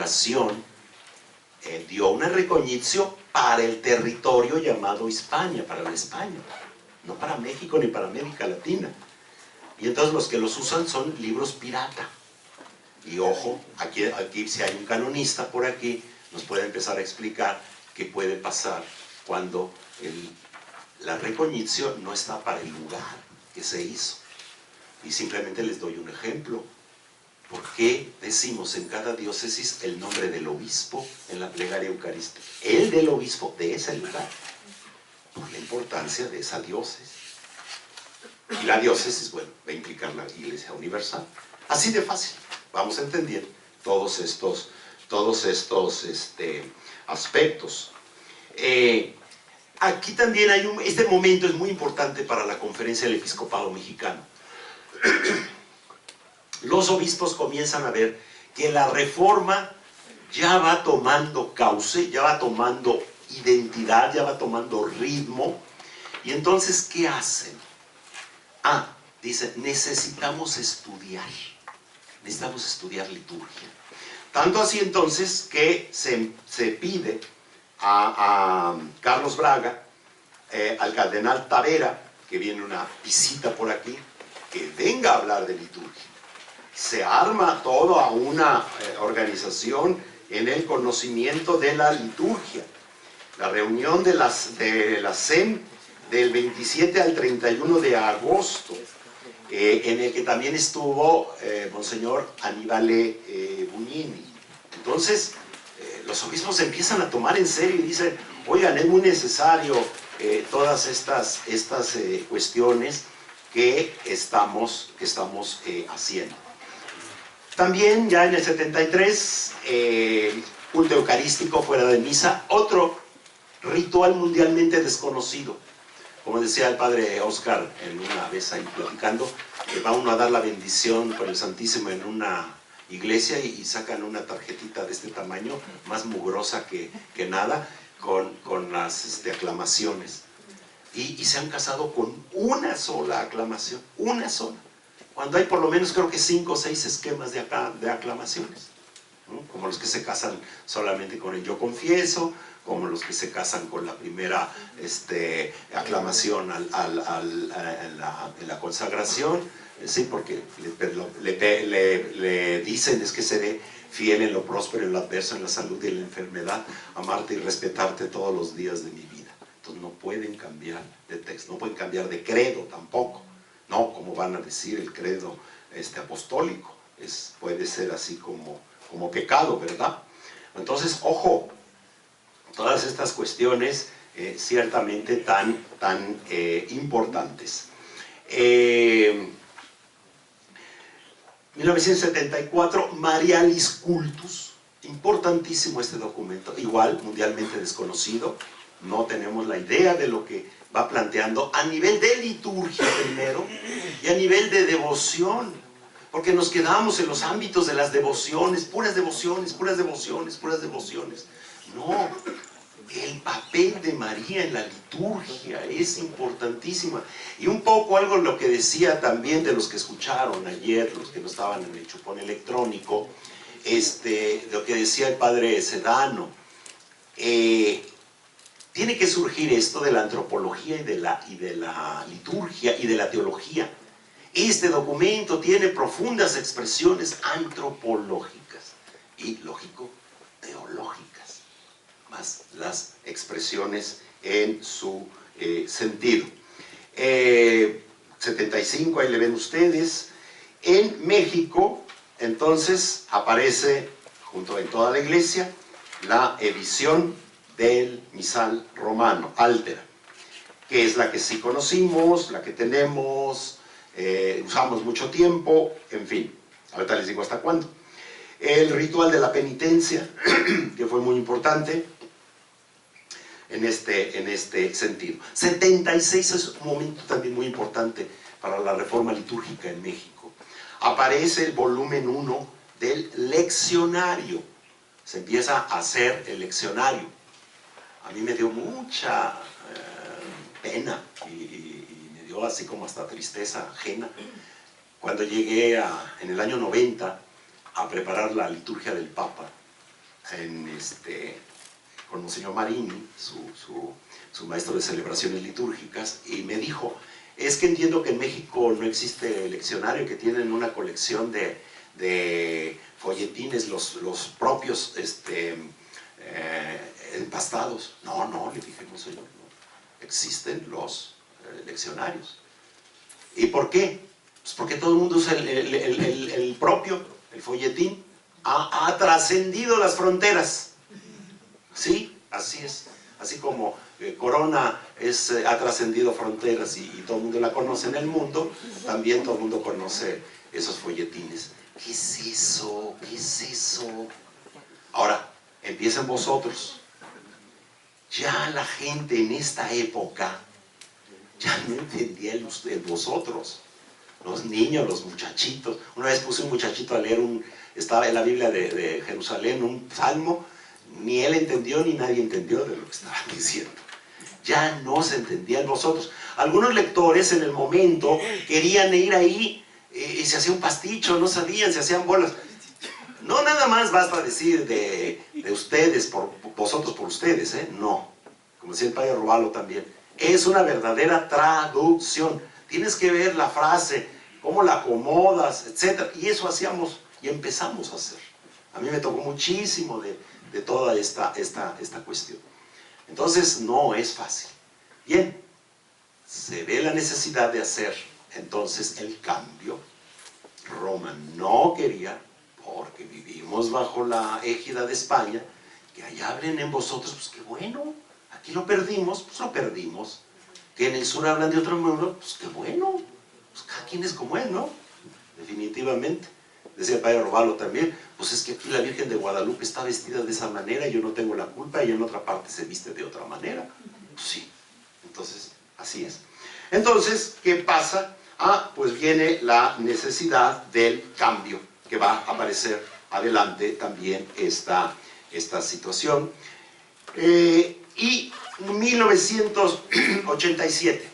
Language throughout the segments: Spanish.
congregación dio una recognizio para el territorio llamado Hispania, para la España, no para México ni para América Latina. Y entonces los que los usan son libros pirata. Y ojo, aquí si hay un canonista por aquí, nos puede empezar a explicar qué puede pasar cuando la recognizio no está para el lugar que se hizo. Y simplemente les doy un ejemplo. ¿Por qué decimos en cada diócesis el nombre del obispo en la plegaria eucarística? El del obispo de ese lugar, por la importancia de esa diócesis. Y la diócesis, bueno, va a implicar la Iglesia Universal. Así de fácil, vamos a entender todos estos aspectos. Aquí también hay este momento es muy importante para la Conferencia del Episcopado Mexicano. Los obispos comienzan a ver que la reforma ya va tomando cauce, ya va tomando identidad, ya va tomando ritmo. Y entonces, ¿qué hacen? Dicen, necesitamos estudiar liturgia. Tanto así entonces que se pide a Carlos Braga, al cardenal Tavera, que viene una visita por aquí, que venga a hablar de liturgia. Se arma toda una organización en el conocimiento de la liturgia. La reunión de la SEM del 27 al 31 de agosto, en el que también estuvo Monseñor Aníbale Bugnini. Entonces, los obispos empiezan a tomar en serio y dicen, oigan, es muy necesario todas estas cuestiones que estamos haciendo. También ya en el 73, culto eucarístico fuera de misa, otro ritual mundialmente desconocido. Como decía el padre Oscar en una vez ahí platicando, va uno a dar la bendición por el Santísimo en una iglesia y sacan una tarjetita de este tamaño, más mugrosa que nada, con las aclamaciones. Y se han casado con una sola aclamación, una sola. Cuando hay por lo menos creo que 5 o 6 esquemas de aclamaciones, ¿no? Como los que se casan solamente con el yo confieso, como los que se casan con la primera aclamación en la consagración, sí, porque le dicen es que seré fiel en lo próspero, en lo adverso, en la salud y en la enfermedad, amarte y respetarte todos los días de mi vida. Entonces no pueden cambiar de texto, no pueden cambiar de credo tampoco. No, como van a decir el credo apostólico, puede ser así como pecado, ¿verdad? Entonces, ojo, todas estas cuestiones ciertamente tan importantes. 1974, Marialis Cultus, importantísimo este documento, igual mundialmente desconocido, no tenemos la idea de lo que va planteando a nivel de liturgia primero y a nivel de devoción, porque nos quedamos en los ámbitos de las devociones, puras devociones, puras devociones, puras devociones. No, el papel de María en la liturgia es importantísima. Y un poco algo lo que decía también de los que escucharon ayer, los que no estaban en el chupón electrónico, lo que decía el padre Sedano, tiene que surgir esto de la antropología y de la liturgia y de la teología. Este documento tiene profundas expresiones antropológicas y, lógico, teológicas, más las expresiones en su sentido. 75, ahí le ven ustedes. En México, entonces, aparece, junto en toda la iglesia, la edición del misal romano, Altera, que es la que sí conocimos, la que tenemos, usamos mucho tiempo, en fin, ahorita les digo hasta cuándo. El ritual de la penitencia, que fue muy importante en este sentido. 76 es un momento también muy importante para la reforma litúrgica en México. Aparece el volumen 1 del leccionario, se empieza a hacer el leccionario. A mí me dio mucha pena y me dio así como hasta tristeza ajena cuando llegué en el año 90 a preparar la liturgia del Papa. con Monseñor Marini, su maestro de celebraciones litúrgicas, y me dijo, es que entiendo que en México no existe leccionario, que tienen una colección de folletines, los propios empastados. No, le dije, no señor, no. Existen los leccionarios. ¿Y por qué? Pues porque todo el mundo usa el propio, el folletín. Ha trascendido las fronteras. Sí, así es. Así como Corona ha trascendido fronteras y todo el mundo la conoce en el mundo, también todo el mundo conoce esos folletines. ¿Qué es eso? ¿Qué es eso? Ahora, empiecen vosotros. Ya la gente en esta época ya no entendía el vosotros. Los niños, los muchachitos. Una vez puse un muchachito a leer estaba en la Biblia de Jerusalén, un salmo, ni él entendió ni nadie entendió de lo que estaban diciendo. Ya no se entendía en vosotros. Algunos lectores en el momento querían ir ahí y se hacía un pasticho, no sabían, se hacían bolas. No nada más basta decir de ustedes, por vosotros por ustedes, no. Como decía el padre Robalo también. Es una verdadera traducción. Tienes que ver la frase, cómo la acomodas, etc. Y eso hacíamos y empezamos a hacer. A mí me tocó muchísimo de toda esta cuestión. Entonces no es fácil. Bien, se ve la necesidad de hacer entonces el cambio. Roma no quería, porque vivimos bajo la égida de España, que allá hablen en vosotros, pues qué bueno, aquí lo perdimos, pues lo perdimos. Que en el sur hablan de otro mundo, pues qué bueno, pues cada quien es como es, ¿no? Definitivamente. Decía el padre Robalo también, pues es que aquí la Virgen de Guadalupe está vestida de esa manera, yo no tengo la culpa, y en otra parte se viste de otra manera. Pues sí, entonces, así es. Entonces, ¿qué pasa? Pues viene la necesidad del cambio, que va a aparecer adelante también esta situación. Y 1987,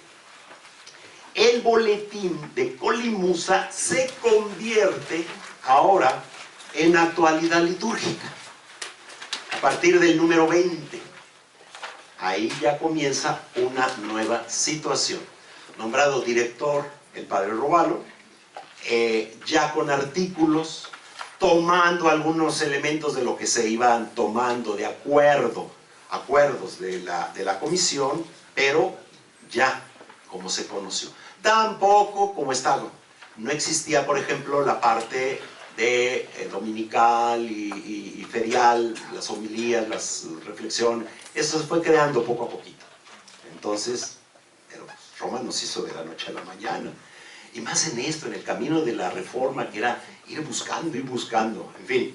el boletín de Colimusa se convierte ahora en actualidad litúrgica, a partir del número 20. Ahí ya comienza una nueva situación. Nombrado director el padre Robalo, ya con artículos, tomando algunos elementos de lo que se iban tomando de acuerdos de la comisión, pero ya como se conoció. Tampoco como estaba. No existía, por ejemplo, la parte de dominical y ferial, las homilías, las reflexiones. Eso se fue creando poco a poquito. Entonces, pero Roma nos hizo de la noche a la mañana. Y más en esto, en el camino de la reforma, que era ir buscando, en fin.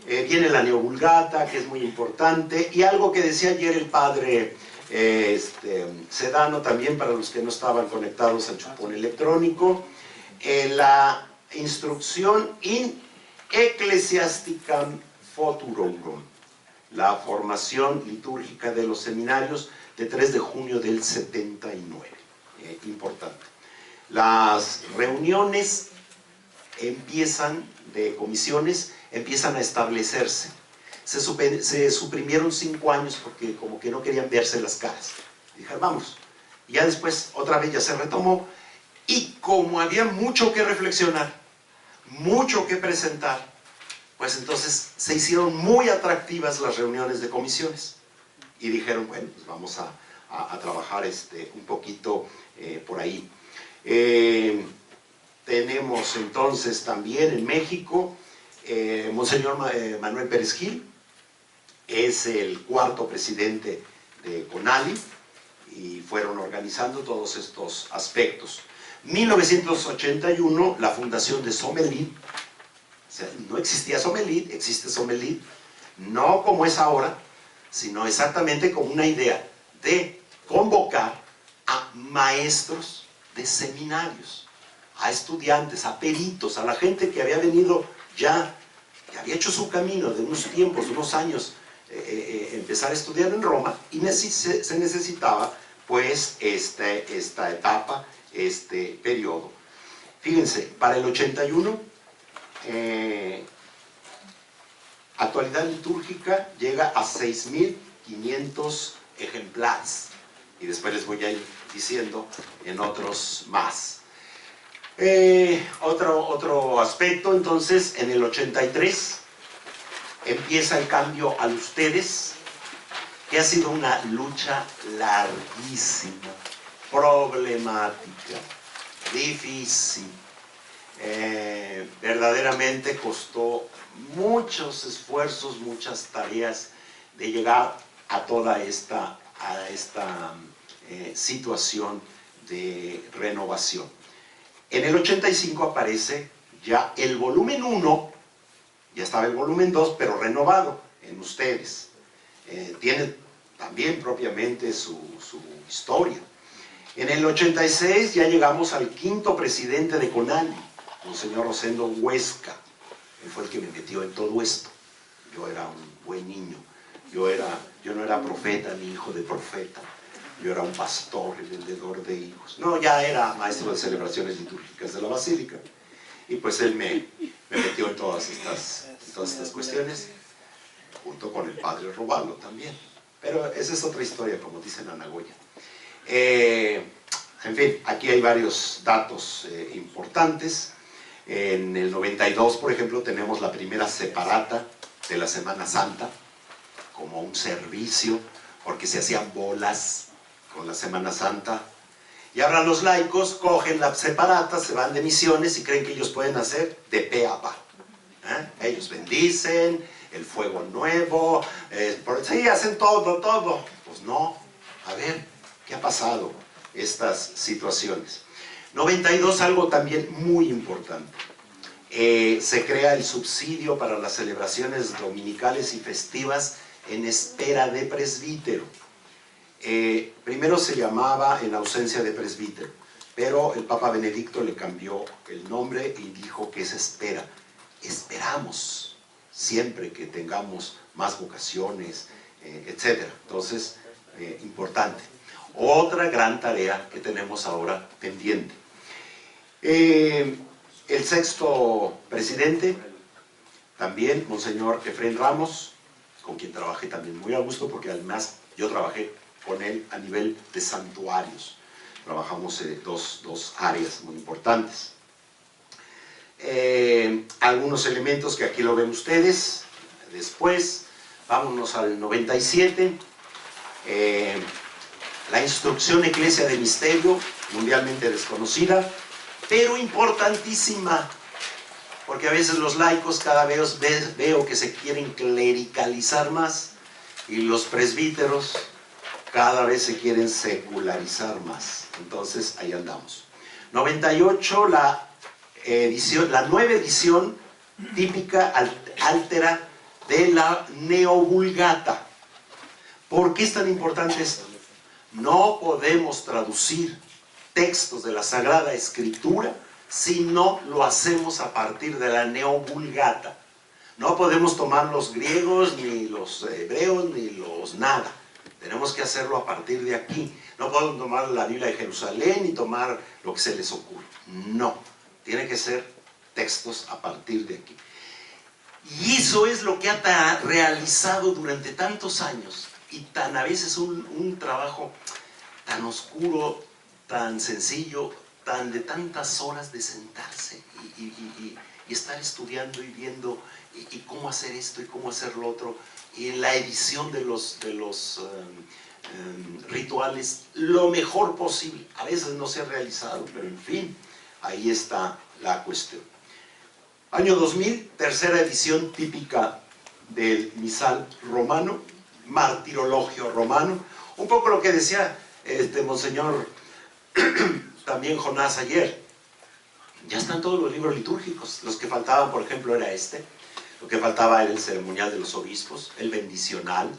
Viene la Neovulgata, que es muy importante, y algo que decía ayer el padre Sedano, también para los que no estaban conectados al chupón electrónico, la instrucción in ecclesiasticam futurorum, la formación litúrgica de los seminarios de 3 de junio del 79. Importante. Las reuniones de comisiones empiezan a establecerse. Se suprimieron 5 años porque como que no querían verse las caras. Dijeron, vamos. Y ya después, otra vez ya se retomó. Y como había mucho que reflexionar, mucho que presentar, pues entonces se hicieron muy atractivas las reuniones de comisiones. Y dijeron, bueno, pues vamos a trabajar un poquito por ahí. Tenemos entonces también en México Monseñor Manuel Pérez Gil, es el 4º presidente de CONALI, y fueron organizando todos estos aspectos. 1981, la fundación de Somelit. O sea, no existía Somelit, existe Somelit, no como es ahora, sino exactamente como una idea de convocar a maestros de seminarios, a estudiantes, a peritos, a la gente que había venido ya, que había hecho su camino de unos tiempos, unos años, empezar a estudiar en Roma, y se necesitaba pues esta etapa, este periodo. Fíjense, para el 81 Actualidad litúrgica llega a 6.500 ejemplares. Y después les voy a ir diciendo en otros más. Otro aspecto, entonces, en el 83 empieza el cambio al Ustedes, que ha sido una lucha larguísima, problemática, difícil. Verdaderamente costó muchos esfuerzos, muchas tareas de llegar a toda esta situación de renovación. En el 85 aparece ya el volumen 1, ya estaba el volumen 2, pero renovado en Ustedes. Tiene también propiamente su historia. En el 86 ya llegamos al quinto presidente de CONALI, Monseñor Rosendo Huesca. Él fue el que me metió en todo esto. Yo era un buen niño. Yo no era profeta ni hijo de profeta. Yo era un pastor, el vendedor de hijos. No, ya era maestro de celebraciones litúrgicas de la Basílica. Y pues él me metió en todas estas cuestiones, junto con el padre Roballo también. Pero esa es otra historia, como dicen Ana Goya. En fin, aquí hay varios datos importantes. En el 92, por ejemplo, tenemos la primera separata de la Semana Santa, como un servicio, porque se hacían bolas con la Semana Santa. Y ahora los laicos cogen la separata, se van de misiones y creen que ellos pueden hacer de pe a pa. Ellos bendicen, el fuego nuevo, sí, hacen todo. Pues no, a ver, ¿qué ha pasado? Estas situaciones. 92, algo también muy importante. Se crea el subsidio para las celebraciones dominicales y festivas en espera de presbítero. Primero se llamaba en ausencia de presbítero, pero el Papa Benedicto le cambió el nombre y dijo que es espera. Esperamos siempre que tengamos más vocaciones, etc. Entonces, importante. Otra gran tarea que tenemos ahora pendiente. El sexto presidente, también Monseñor Efraín Ramos, con quien trabajé también muy a gusto, porque además yo trabajé con él a nivel de santuarios. Trabajamos dos áreas muy importantes. Algunos elementos que aquí lo ven ustedes. Después, vámonos al 97. La instrucción Eclesia de Misterio, mundialmente desconocida, pero importantísima, porque a veces los laicos cada vez veo que se quieren clericalizar más, y los presbíteros cada vez se quieren secularizar más. Entonces, ahí andamos. 98, la nueva edición típica altera de la Neovulgata. ¿Por qué es tan importante esto? No podemos traducir textos de la Sagrada Escritura si no lo hacemos a partir de la Neovulgata. No podemos tomar los griegos, ni los hebreos, ni los nada. Tenemos que hacerlo a partir de aquí. No podemos tomar la Biblia de Jerusalén ni tomar lo que se les ocurre. No, tiene que ser textos a partir de aquí. Y eso es lo que ha realizado durante tantos años, y tan a veces un trabajo tan oscuro, tan sencillo, de tantas horas de sentarse y estar estudiando y viendo y cómo hacer esto y cómo hacer lo otro, y la edición de los rituales lo mejor posible. A veces no se ha realizado, pero en fin, ahí está la cuestión. Año 2000, tercera edición típica del misal romano, martirologio romano, un poco lo que decía Monseñor también Jonás ayer. Ya están todos los libros litúrgicos. Los que faltaban, por ejemplo, era lo que faltaba era el ceremonial de los obispos, el bendicional.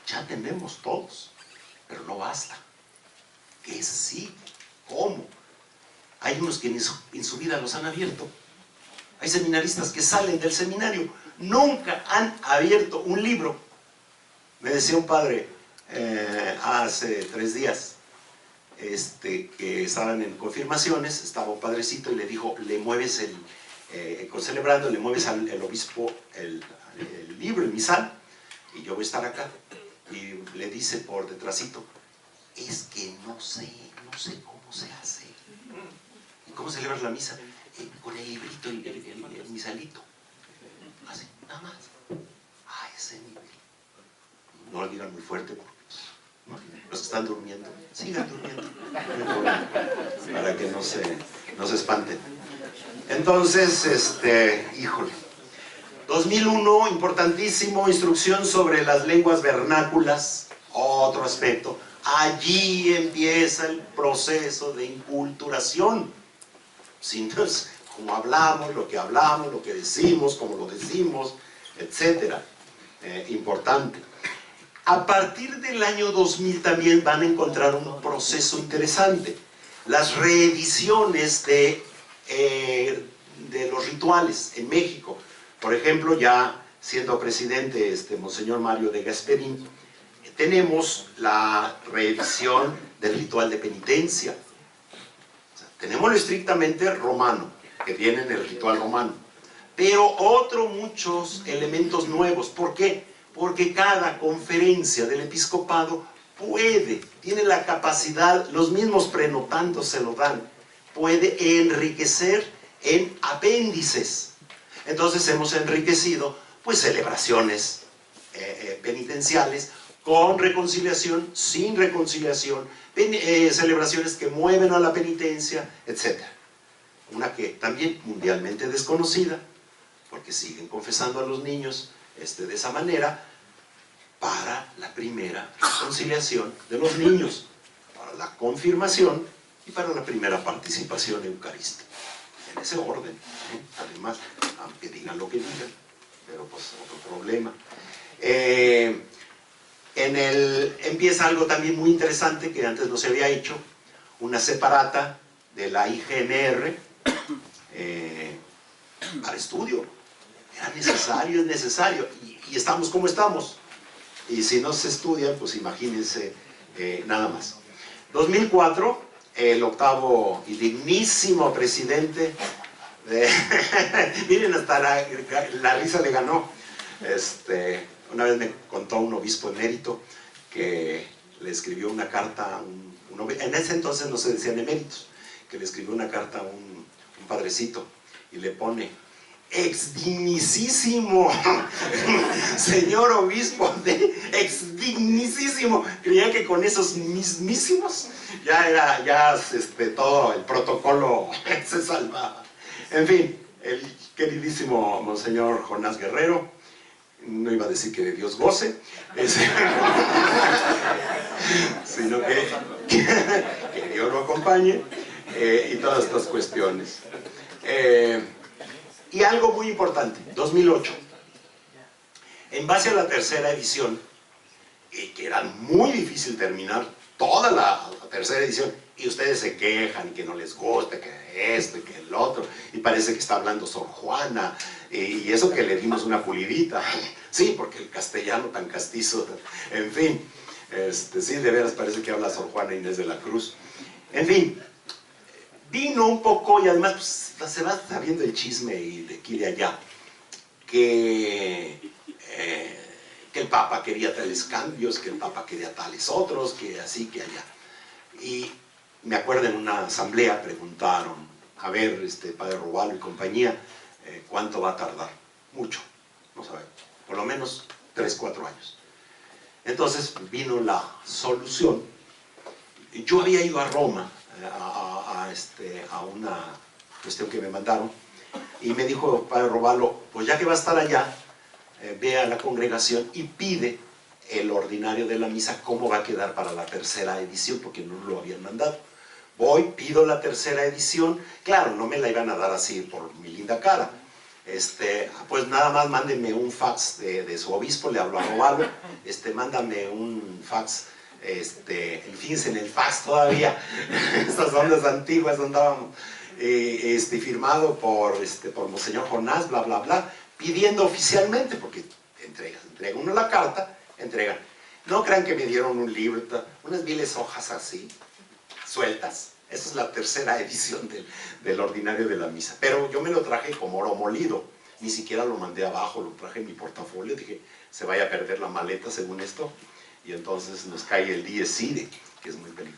Ya tenemos todos, pero no basta. ¿Qué sí? ¿Cómo? Hay unos que en su vida los han abierto. Hay seminaristas que salen del seminario, nunca han abierto un libro. Me decía un padre hace 3 días que estaban en confirmaciones, estaba un padrecito y le dijo, le mueves celebrando, le mueves al obispo el libro, el misal, y yo voy a estar acá. Y le dice por detrásito, es que no sé cómo se hace. ¿Y cómo celebras la misa? Con el librito, el misalito. Así, nada más. A ese nivel. No lo digan muy fuerte porque ¿no? Los que están durmiendo, sigan durmiendo. Para que no se espanten. Entonces, híjole. 2001, importantísimo, instrucción sobre las lenguas vernáculas, otro aspecto. Allí empieza el proceso de inculturación. Como hablamos, lo que decimos, cómo lo decimos, etc. Importante. A partir del año 2000 también van a encontrar un proceso interesante. Las reediciones de los rituales en México. Por ejemplo, ya siendo presidente Monseñor Mario de Gasperín, tenemos la reedición del ritual de penitencia. O sea, tenemos lo estrictamente romano, que viene en el ritual romano, pero muchos elementos nuevos. ¿Por qué? Porque cada conferencia del episcopado tiene la capacidad, los mismos prenotandos se lo dan, puede enriquecer en apéndices. Entonces hemos enriquecido pues celebraciones penitenciales con reconciliación, sin reconciliación, celebraciones que mueven a la penitencia, etc. Una que también mundialmente desconocida, porque siguen confesando a los niños de esa manera, para la primera reconciliación de los niños, para la confirmación y para la primera participación eucarística. En ese orden, además, aunque digan lo que digan, pero pues otro problema. Empieza algo también muy interesante que antes no se había hecho, una separata de la IGNR para estudio. Era necesario, es necesario, y estamos como estamos. Y si no se estudia, pues imagínense nada más. 2004, el octavo y dignísimo presidente, miren, hasta la risa le ganó. Una vez me contó un obispo emérito que le escribió una carta a en ese entonces no se decían eméritos, que le escribió una carta a un padrecito y le pone: exdignicísimo señor obispo, exdignicísimo. Creía que con esos mismísimos ya era todo el protocolo se salvaba. En fin, el queridísimo Monseñor Jonás Guerrero, no iba a decir que de Dios goce, sino que Dios lo acompañe, y todas estas cuestiones. Y algo muy importante, 2008, en base a la tercera edición, que era muy difícil terminar toda la tercera edición, y ustedes se quejan y que no les gusta, que esto y que el otro, y parece que está hablando Sor Juana, y eso que le dimos una pulidita, sí, porque el castellano tan castizo, en fin, sí, de veras parece que habla Sor Juana Inés de la Cruz. En fin, vino un poco, y además pues, se va sabiendo el chisme y de aquí y de allá, que el Papa quería tales cambios, que el Papa quería tales otros, que así, que allá. Y me acuerdo en una asamblea preguntaron, a ver, Padre Robalo y compañía, ¿cuánto va a tardar? Mucho, no sabemos, por lo menos 3, 4 años. Entonces vino la solución. Yo había ido a Roma a una cuestión que me mandaron, y me dijo Padre Robalo, pues ya que va a estar allá, ve a la congregación y pide el ordinario de la misa, cómo va a quedar para la tercera edición, porque no lo habían mandado. Voy, pido la tercera edición, claro, no me la iban a dar así por mi linda cara. Pues nada más mándenme un fax de su obispo, le hablo a Robalo, mándame un fax, fíjense en el fax todavía, estas ondas antiguas andábamos, firmado por Monseñor Jonás, bla, bla, bla, pidiendo oficialmente, porque entrega uno la carta, entregan. No crean que me dieron un libro, unas viles hojas así, sueltas. Esa es la tercera edición del ordinario de la misa. Pero yo me lo traje como oro molido, ni siquiera lo mandé abajo, lo traje en mi portafolio, dije, se vaya a perder la maleta según esto, y entonces nos cae el Dies Irae, que es muy peligroso.